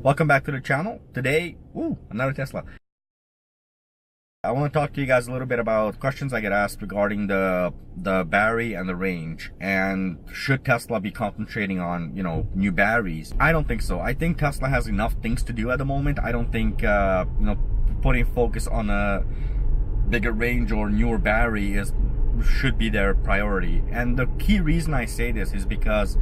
Welcome back to the channel. Today, another Tesla. I want to talk to you guys a little bit about questions I get asked regarding the battery and the range, and should Tesla be concentrating on, new batteries. I don't think so. I think Tesla has enough things to do at the moment. I don't think putting focus on a bigger range or newer battery should be their priority. And the key reason I say this is because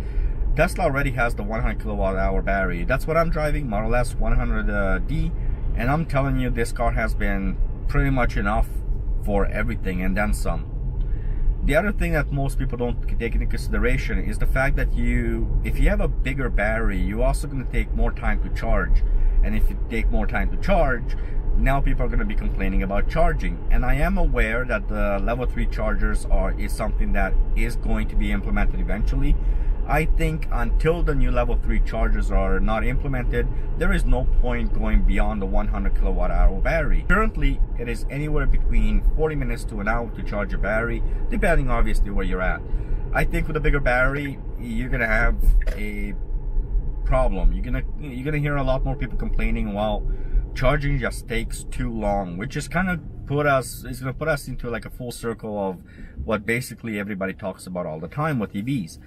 Tesla already has the 100 kilowatt hour battery. That's what I'm driving, Model S 100D, and I'm telling you, this car has been pretty much enough for everything and then some. The other thing that most people don't take into consideration is the fact that if you have a bigger battery, you're also going to take more time to charge. And if you take more time to charge, now people are going to be complaining about charging. And I am aware that the level 3 chargers is something that is going to be implemented eventually. I think until the new level 3 chargers are not implemented, there is no point going beyond the 100 kilowatt hour battery. Currently, it is anywhere between 40 minutes to an hour to charge a battery, depending obviously where you're at. I think with a bigger battery, you're gonna have a problem. You're gonna hear a lot more people complaining, well, charging just takes too long, which is kind of is gonna put us into like a full circle of what basically everybody talks about all the time with EVs.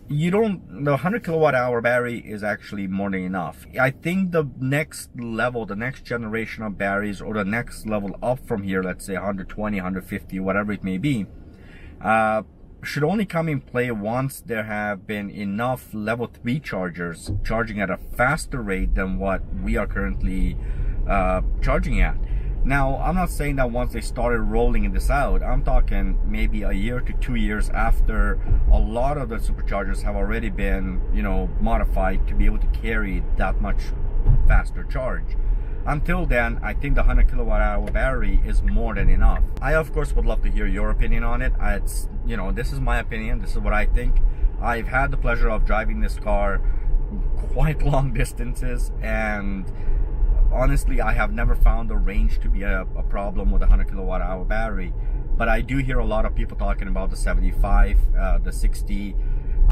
The 100 kilowatt hour battery is actually more than enough. I think the next level, the next generation of batteries, or the next level up from here, let's say 120, 150, whatever it may be, should only come in play once there have been enough level 3 chargers charging at a faster rate than what we are currently charging at. Now, I'm not saying that once they started rolling this out. I'm talking maybe a year to 2 years after a lot of the superchargers have already been, modified to be able to carry that much faster charge. Until then, I think the 100 kilowatt hour battery is more than enough. I, of course, would love to hear your opinion on it. This is my opinion. This is what I think. I've had the pleasure of driving this car quite long distances, and honestly, I have never found the range to be a problem with a 100 kilowatt hour battery. But I do hear a lot of people talking about the 75, the 60,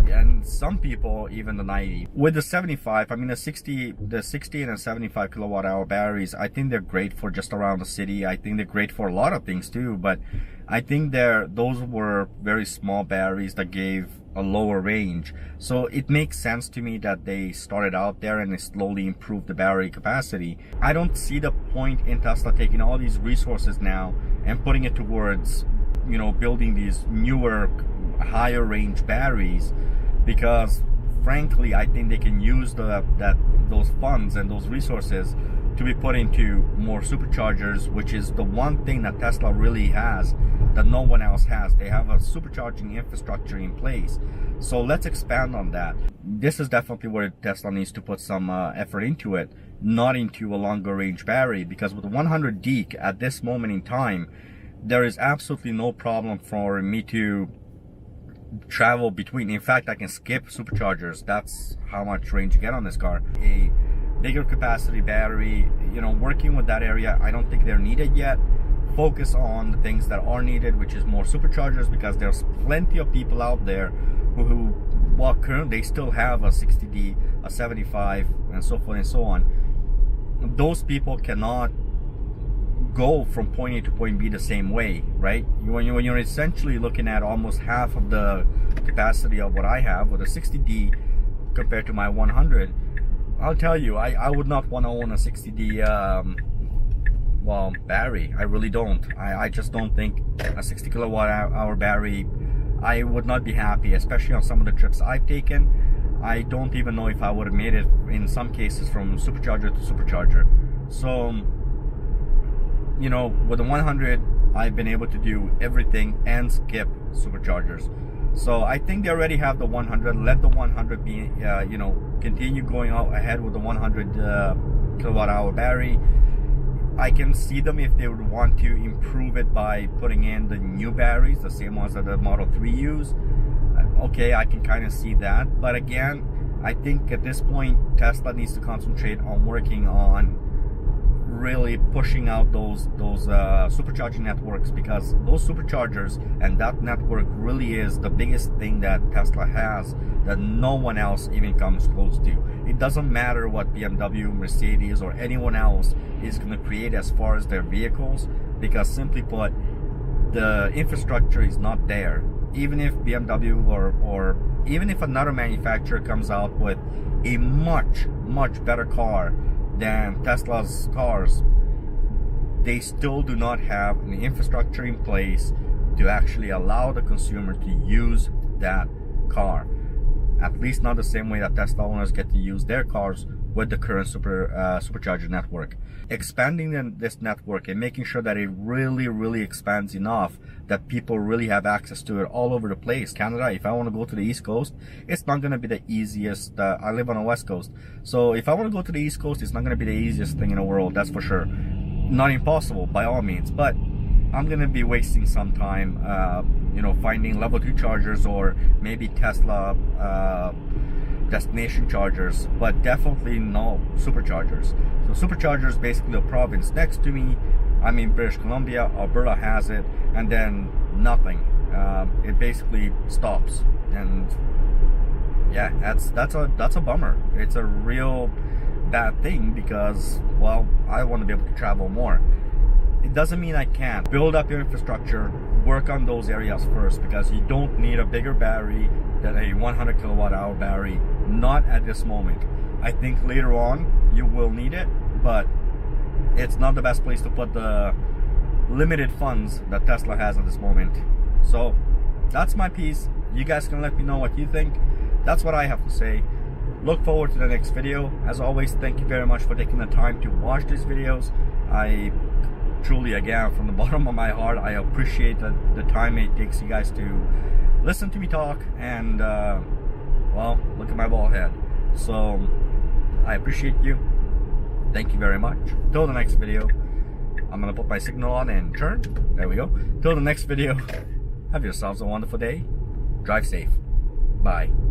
and some people even the 90. With the 75, I mean the 60 and the 75 kilowatt hour batteries, I think they're great for just around the city. I think they're great for a lot of things too, but I think those were very small batteries that gave a lower range. So it makes sense to me that they started out there and they slowly improved the battery capacity. I don't see the point in Tesla taking all these resources now and putting it towards, building these newer, higher range batteries, because frankly, I think they can use those funds and those resources to be put into more superchargers, which is the one thing that Tesla really has that no one else has. They have a supercharging infrastructure in place. So let's expand on that. This is definitely where Tesla needs to put some effort into it, not into a longer range battery, because with 100D at this moment in time, there is absolutely no problem for me to travel between. In fact, I can skip superchargers. That's how much range you get on this car. A bigger capacity battery, working with that area, I don't think they're needed yet. Focus on the things that are needed, which is more superchargers, because there's plenty of people out there who currently they still have a 60D, a 75, and so forth and so on. Those people cannot go from point A to point B the same way, right? When you're essentially looking at almost half of the capacity of what I have with a 60D compared to my 100, I'll tell you, I would not want to own a 60D battery. I really don't. I just don't think a 60 kilowatt hour battery, I would not be happy, especially on some of the trips I've taken. I don't even know if I would have made it in some cases from supercharger to supercharger. So, with the 100, I've been able to do everything and skip superchargers. So I think they already have the 100. Let the 100 be, continue going out ahead with the 100 kilowatt hour battery. I can see them if they would want to improve it by putting in the new batteries, the same ones that the Model 3 use. Okay, I can kind of see that. But again, I think at this point, Tesla needs to concentrate on working on really pushing out those supercharging networks, because those superchargers and that network really is the biggest thing that Tesla has that no one else even comes close to. It doesn't matter what BMW, Mercedes, or anyone else is going to create as far as their vehicles, because simply put, the infrastructure is not there. Even if BMW or even if another manufacturer comes out with a much better car than Tesla's cars, they still do not have an infrastructure in place to actually allow the consumer to use that car. At least not the same way that Tesla owners get to use their cars with the current supercharger network. Expanding this network and making sure that it really expands enough that people really have access to it all over the place. Canada, if I want to go to the East Coast, it's not going to be the easiest. I live on the West Coast, so if I want to go to the East Coast, it's not going to be the easiest thing in the world, that's for sure. Not impossible by all means, but I'm going to be wasting some time you know, finding level 2 chargers, or maybe Tesla destination chargers, but definitely no superchargers. So superchargers, basically the province next to me, I'm in British Columbia, Alberta has it, and then nothing. It basically stops, and yeah, that's a bummer. It's a real bad thing, because, well, I want to be able to travel more. It doesn't mean I can't. Build up your infrastructure, work on those areas first, because you don't need a bigger battery than a 100 kilowatt hour battery. Not at this moment. I think later on you will need it, but it's not the best place to put the limited funds that Tesla has at this moment. So that's my piece. You guys can let me know what you think. That's what I have to say. Look forward to the next video. As always, thank you very much for taking the time to watch these videos. I truly, again, from the bottom of my heart, I appreciate the time it takes you guys to listen to me talk, and well, look at my bald head. So I appreciate you. Thank you very much. Till the next video, I'm gonna put my signal on and turn. There we go. Till the next video, have yourselves a wonderful day. Drive safe. Bye.